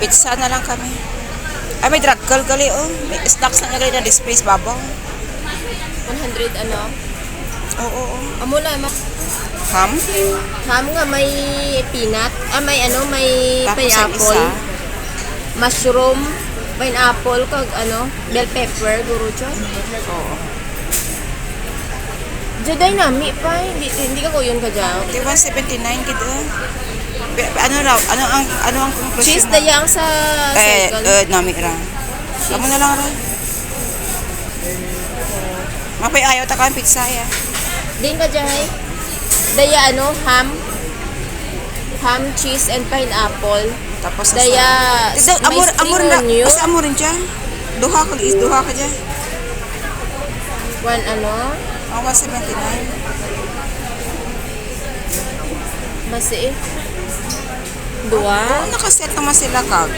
Pizza na lang kami. Ay, may draggal gali, oh. May snacks na gali na display sa babaw. 100 ano? Oo. Amo lang Ham? ham nga may peanut, may ano, may Tapos ang pineapple, isa. mushroom, pineapple kag ano, bell pepper guro siya. Oo. Jaday nami pa, hindi ka kuyon ka dyan. Okay, 179 kid, oh. Ano raw? Ano ang conclusion Cheese mo? dayang sa circle. Nami ra. Kamu na lang ra. Mapay ayaw ta kan pizza ya. Din ka dyan. Daya ano, ham, cheese, and pineapple. Tapos Daya, may amor spring na. onion. Kasi amor rin dyan. Duha ka dyan. One ano, Ang 179. masi dua. Nakaset naman sila kag.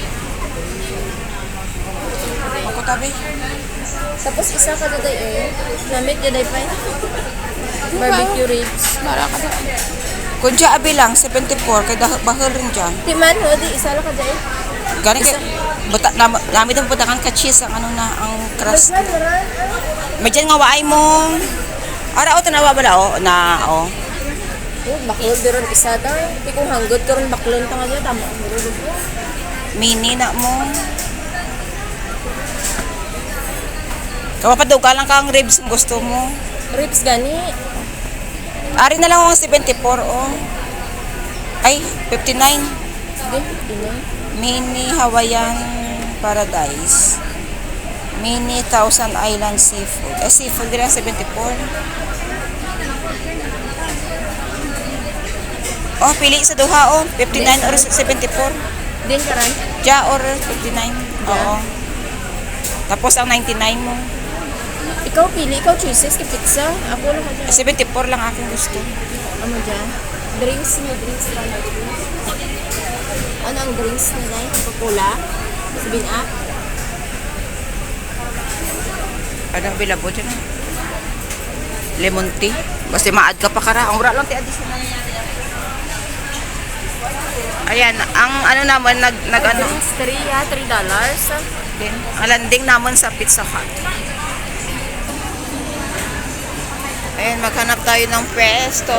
Ako tabi. Tapos isa ka daday namit daday pa. Barbecue ribs. Mara ka dyan. Kung dyan abi lang, 74. Kaya bahal rin dyan. Timan ho, di isa lang ka daday. Gani kay namin ang putakan ka cheese ang ano na ang crust. May dyan nga waay mo. Ara o tanawa ba o na o. Baklod diron isa daw. Di kung hanggot karon baklon ta nga dyan. Tama. Mini na mo. Kapapadog ka lang kang ribs kung gusto mo. Ribs gani. Ari na lang ang 74 oh. Ay, 59. Din, Mini Hawaiian Paradise. Mini Thousand Island Seafood. Seafood din ang 74. Oh, pili sa duha oh. 59 or 74. Din karan. Ja or 59. Oo. Tapos ang 99 mo. Ikaw pili, ikaw choices kay pizza. Ako lang ka dyan. 74 lang aking gusto. Ano dyan? Drinks lang. Ano ang drinks nila? Coca-Cola? 7-Up? Anong bilabo dyan ah? Lemon tea. Basta maad ka pa kara. Ang mura lang ti additional. Ayan, ang ano naman nag ano Drinks 3 $3. din. Ang landing naman sa Pizza Hut. Ayan, maghanap tayo ng pwesto.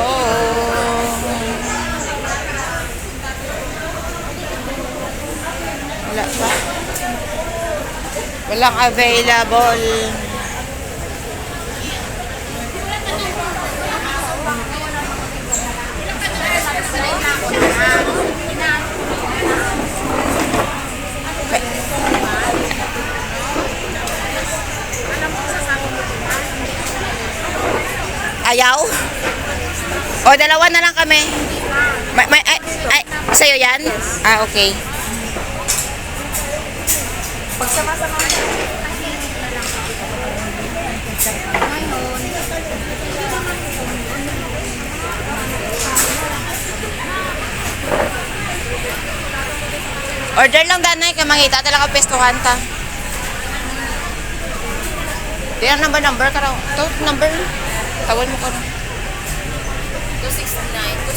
Wala pa. Walang available. Ayaw? O, dalawa na lang kami. Ay, sa'yo yan? Ah, okay. Pagsama-sama Order lang danay, kaya mangita talaga pestuhan ta. Di ang number ka raw. Ito, number. Tawag mo ka raw. 269.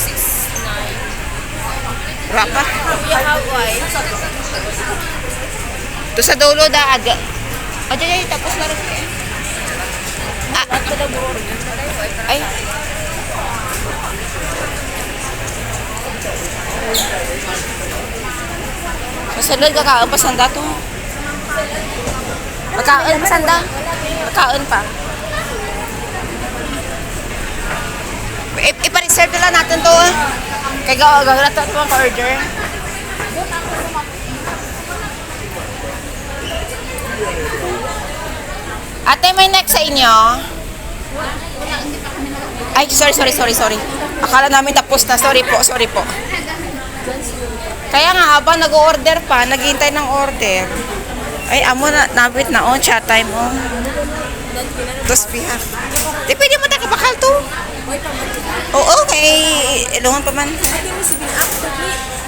Rapa. Kuya Hawaii. Ito sa dulo da. Ay, tapos na rin. Ay. Masalod ka kaon pa sanda to. Magkaon pa sanda. Magkaon pa. Ipa-reserve na lang natin to. Kaya gawin na ito ang order. Ate, may next sa inyo? Ay, sorry. Akala namin tapos na. Sorry po. Kaya nga habang nag-order pa, naghihintay ng order. Ay, amo na, nabit na on, chat time on. Tapos piha. Di pwede mo tayo kapakal to. Oo, okay. Ilungan pa man.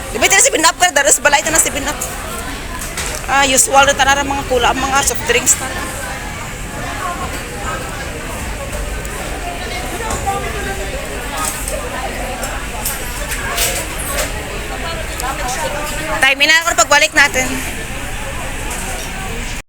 Di ba ito na 7-Up ka? Daras balay ito na 7-Up. Usual na tanara mga kula, mga soft drinks na. Time na ako pagbalik natin.